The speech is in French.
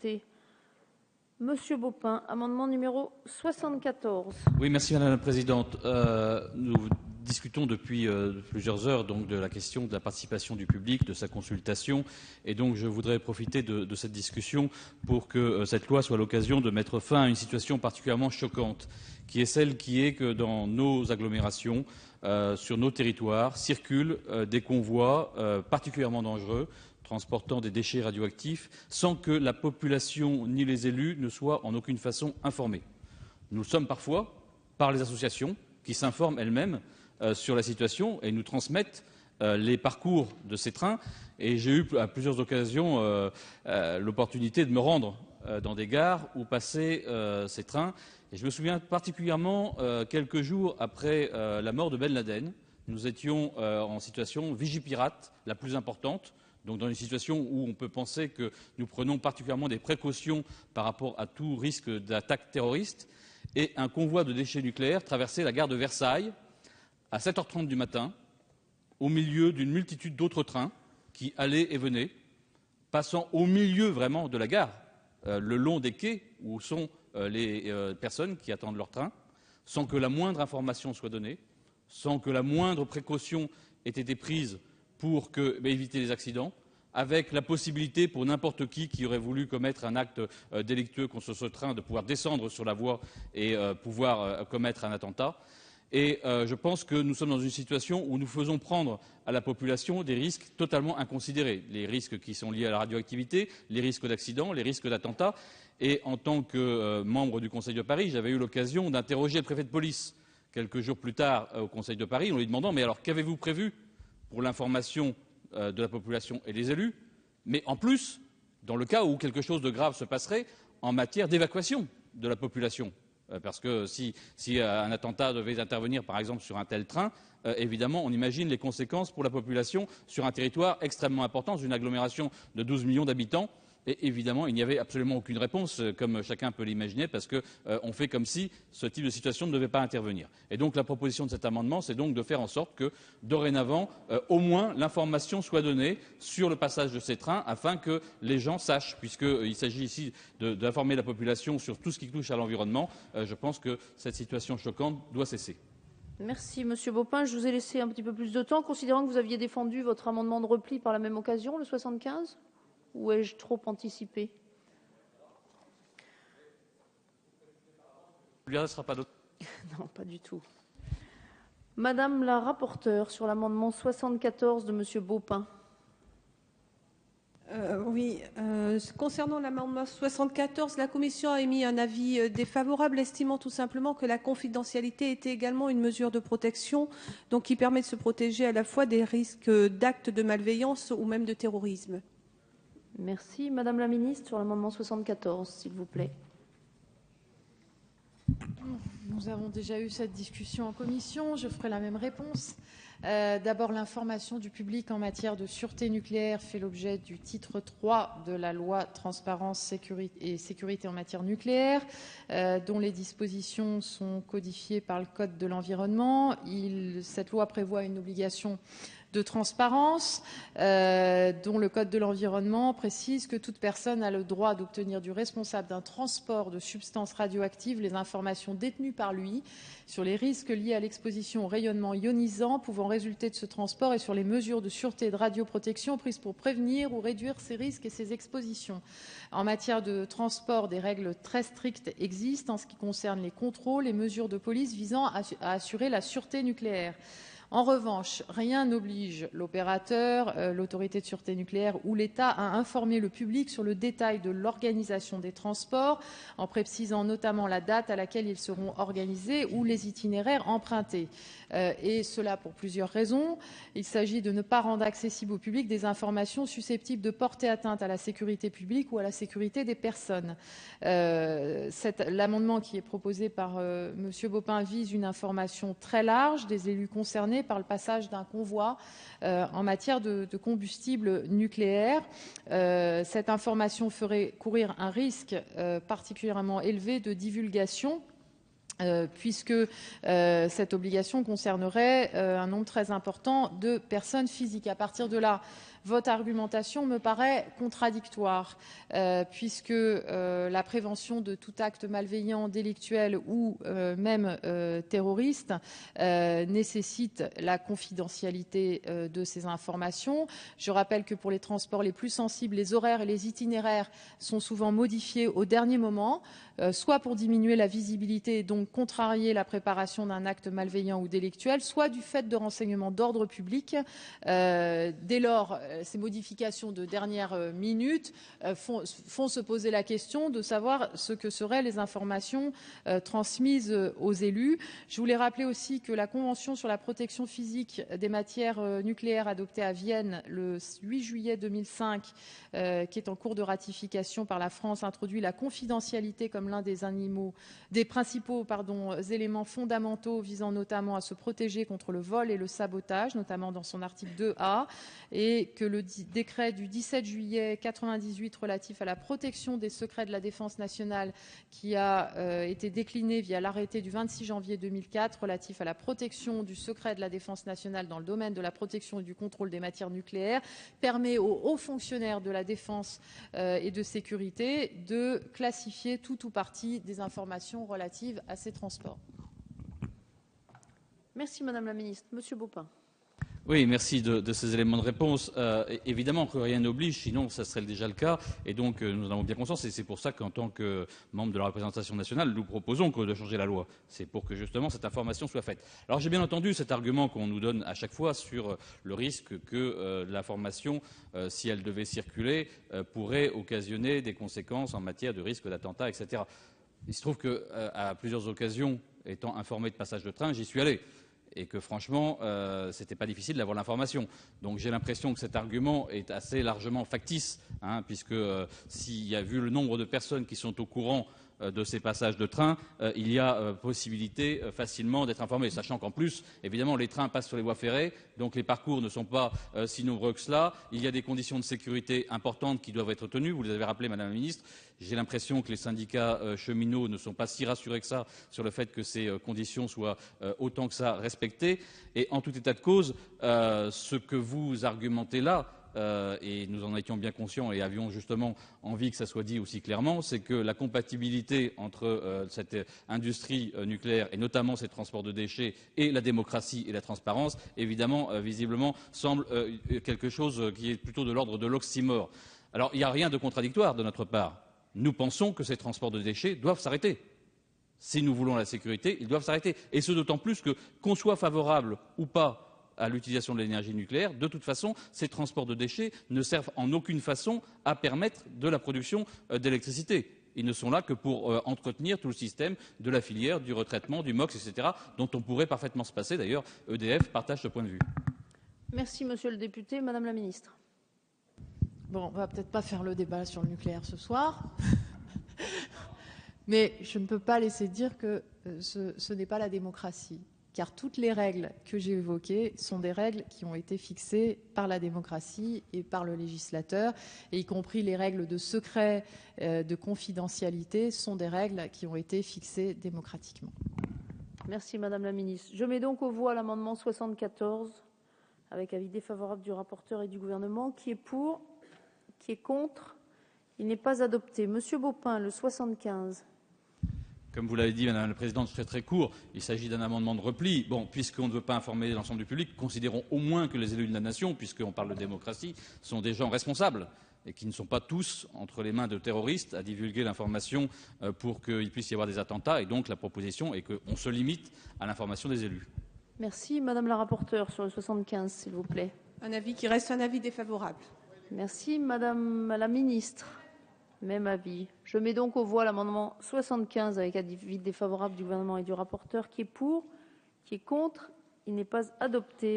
adopté. Monsieur Baupin, amendement numéro 74. Oui, merci Madame la Présidente. Nous discutons depuis plusieurs heures donc, de la question de la participation du public, de sa consultation. Et donc je voudrais profiter de cette discussion pour que cette loi soit l'occasion de mettre fin à une situation particulièrement choquante, qui est celle qui est que dans nos agglomérations, sur nos territoires, circulent des convois particulièrement dangereux, transportant des déchets radioactifs, sans que la population ni les élus ne soient en aucune façon informés. Nous le sommes parfois par les associations qui s'informent elles-mêmes sur la situation et nous transmettent les parcours de ces trains. Et j'ai eu à plusieurs occasions l'opportunité de me rendre dans des gares où passaient ces trains. Et je me souviens particulièrement, quelques jours après la mort de Ben Laden, nous étions en situation Vigipirate la plus importante, donc dans une situation où on peut penser que nous prenons particulièrement des précautions par rapport à tout risque d'attaque terroriste, et un convoi de déchets nucléaires traversait la gare de Versailles à 7h30 du matin, au milieu d'une multitude d'autres trains qui allaient et venaient, passant au milieu vraiment de la gare, le long des quais où sont les personnes qui attendent leur train, sans que la moindre information soit donnée, sans que la moindre précaution ait été prise pour éviter les accidents, avec la possibilité pour n'importe qui aurait voulu commettre un acte délictueux contre ce train de pouvoir descendre sur la voie et pouvoir commettre un attentat. Et je pense que nous sommes dans une situation où nous faisons prendre à la population des risques totalement inconsidérés. Les risques qui sont liés à la radioactivité, les risques d'accident, les risques d'attentat. Et en tant que membre du Conseil de Paris, j'avais eu l'occasion d'interroger le préfet de police quelques jours plus tard au Conseil de Paris en lui demandant « Mais alors, qu'avez-vous prévu pour l'information de la population et des élus, mais en plus, dans le cas où quelque chose de grave se passerait en matière d'évacuation de la population. Parce que si un attentat devait intervenir, par exemple, sur un tel train, évidemment, on imagine les conséquences pour la population sur un territoire extrêmement important, une agglomération de 12 millions d'habitants. Et évidemment, il n'y avait absolument aucune réponse, comme chacun peut l'imaginer, parce qu'on fait comme si ce type de situation ne devait pas intervenir. Et donc la proposition de cet amendement, c'est donc de faire en sorte que, dorénavant, au moins l'information soit donnée sur le passage de ces trains, afin que les gens sachent, puisqu'il s'agit ici d'informer la population sur tout ce qui touche à l'environnement. Je pense que cette situation choquante doit cesser. Merci, Monsieur Baupin. Je vous ai laissé un petit peu plus de temps, considérant que vous aviez défendu votre amendement de repli par la même occasion, le 75 ? Ou ai-je trop anticipé? Ne sera pas Non, pas du tout. Madame la rapporteure, sur l'amendement 74 de Monsieur Baupin. Oui, concernant l'amendement 74, la Commission a émis un avis défavorable, estimant tout simplement que la confidentialité était également une mesure de protection, donc qui permet de se protéger à la fois des risques d'actes de malveillance ou même de terrorisme. Merci. Madame la ministre, sur l'amendement 74, s'il vous plaît. Nous avons déjà eu cette discussion en commission. Je ferai la même réponse. D'abord, l'information du public en matière de sûreté nucléaire fait l'objet du titre 3 de la loi Transparence et sécurité en matière nucléaire, dont les dispositions sont codifiées par le Code de l'environnement. Cette loi prévoit une obligation de transparence, dont le Code de l'environnement précise que toute personne a le droit d'obtenir du responsable d'un transport de substances radioactives les informations détenues par lui sur les risques liés à l'exposition au rayonnement ionisant pouvant résulter de ce transport et sur les mesures de sûreté et de radioprotection prises pour prévenir ou réduire ces risques et ces expositions. En matière de transport, des règles très strictes existent en ce qui concerne les contrôles et mesures de police visant à assurer la sûreté nucléaire. En revanche, rien n'oblige l'opérateur, l'autorité de sûreté nucléaire ou l'État à informer le public sur le détail de l'organisation des transports, en précisant notamment la date à laquelle ils seront organisés ou les itinéraires empruntés. Et cela pour plusieurs raisons. Il s'agit de ne pas rendre accessibles au public des informations susceptibles de porter atteinte à la sécurité publique ou à la sécurité des personnes. L'amendement qui est proposé par M. Baupin vise une information très large des élus concernés par le passage d'un convoi en matière de combustible nucléaire. Cette information ferait courir un risque particulièrement élevé de divulgation, puisque cette obligation concernerait un nombre très important de personnes physiques. À partir de là, votre argumentation me paraît contradictoire, puisque la prévention de tout acte malveillant, délictuel ou même terroriste nécessite la confidentialité de ces informations. Je rappelle que pour les transports les plus sensibles, les horaires et les itinéraires sont souvent modifiés au dernier moment, soit pour diminuer la visibilité et donc contrarier la préparation d'un acte malveillant ou délictuel, soit du fait de renseignements d'ordre public. Dès lors, ces modifications de dernière minute font se poser la question de savoir ce que seraient les informations transmises aux élus. Je voulais rappeler aussi que la Convention sur la protection physique des matières nucléaires adoptée à Vienne le 8 juillet 2005, qui est en cours de ratification par la France, introduit la confidentialité comme l'un des principaux éléments fondamentaux visant notamment à se protéger contre le vol et le sabotage, notamment dans son article 2A, et que le décret du 17 juillet 98 relatif à la protection des secrets de la défense nationale, qui a été décliné via l'arrêté du 26 janvier 2004 relatif à la protection du secret de la défense nationale dans le domaine de la protection et du contrôle des matières nucléaires, permet aux hauts fonctionnaires de la défense et de sécurité de classifier tout ou partie des informations relatives à ces transports. Merci Madame la Ministre. Monsieur Baupin. Oui, merci de ces éléments de réponse. Évidemment que rien n'oblige, sinon ça serait déjà le cas. Et donc nous en avons bien conscience. Et c'est pour ça qu'en tant que membre de la représentation nationale, nous proposons de changer la loi. C'est pour que justement cette information soit faite. Alors j'ai bien entendu cet argument qu'on nous donne à chaque fois sur le risque que l'information, si elle devait circuler, pourrait occasionner des conséquences en matière de risque d'attentat, etc. Il se trouve qu'à plusieurs occasions, étant informé de passage de train, j'y suis allé. Et que franchement, c'était pas difficile d'avoir l'information. Donc j'ai l'impression que cet argument est assez largement factice, puisque s'il y a vu le nombre de personnes qui sont au courant de ces passages de train, il y a possibilité facilement d'être informé, sachant qu'en plus, évidemment, les trains passent sur les voies ferrées, donc les parcours ne sont pas si nombreux que cela. Il y a des conditions de sécurité importantes qui doivent être tenues, vous les avez rappelées, Madame la Ministre. J'ai l'impression que les syndicats cheminots ne sont pas si rassurés que ça sur le fait que ces conditions soient autant que ça respectées. Et en tout état de cause, ce que vous argumentez là, et nous en étions bien conscients et avions justement envie que ça soit dit aussi clairement, c'est que la compatibilité entre cette industrie nucléaire et notamment ces transports de déchets et la démocratie et la transparence, évidemment, visiblement, semble quelque chose qui est plutôt de l'ordre de l'oxymore. Alors, il n'y a rien de contradictoire de notre part. Nous pensons que ces transports de déchets doivent s'arrêter. Si nous voulons la sécurité, ils doivent s'arrêter. Et ce d'autant plus que, qu'on soit favorable ou pas à l'utilisation de l'énergie nucléaire, de toute façon, ces transports de déchets ne servent en aucune façon à permettre de la production d'électricité. Ils ne sont là que pour entretenir tout le système de la filière, du retraitement, du MOX, etc., dont on pourrait parfaitement se passer. D'ailleurs, EDF partage ce point de vue. Merci Monsieur le député. Madame la Ministre. Bon, on va peut-être pas faire le débat sur le nucléaire ce soir, mais je ne peux pas laisser dire que ce n'est pas la démocratie, car toutes les règles que j'ai évoquées sont des règles qui ont été fixées par la démocratie et par le législateur, et y compris les règles de secret, de confidentialité, sont des règles qui ont été fixées démocratiquement. Merci Madame la Ministre. Je mets donc aux voix l'amendement 74 avec avis défavorable du rapporteur et du Gouvernement. Qui est pour? Qui est contre? Il n'est pas adopté. Monsieur Baupin, le 75. Comme vous l'avez dit, Madame la Présidente, je serai très court. Il s'agit d'un amendement de repli. Bon, puisqu'on ne veut pas informer l'ensemble du public, considérons au moins que les élus de la nation, puisqu'on parle de démocratie, sont des gens responsables et qui ne sont pas tous entre les mains de terroristes à divulguer l'information pour qu'il puisse y avoir des attentats. Et donc la proposition est qu'on se limite à l'information des élus. Merci. Madame la rapporteure sur le 75, s'il vous plaît. Un avis qui reste un avis défavorable. Merci. Madame la Ministre. Même avis. Je mets donc aux voix l'amendement 75 avec avis défavorable du Gouvernement et du rapporteur. Qui est pour? Qui est contre? Il n'est pas adopté.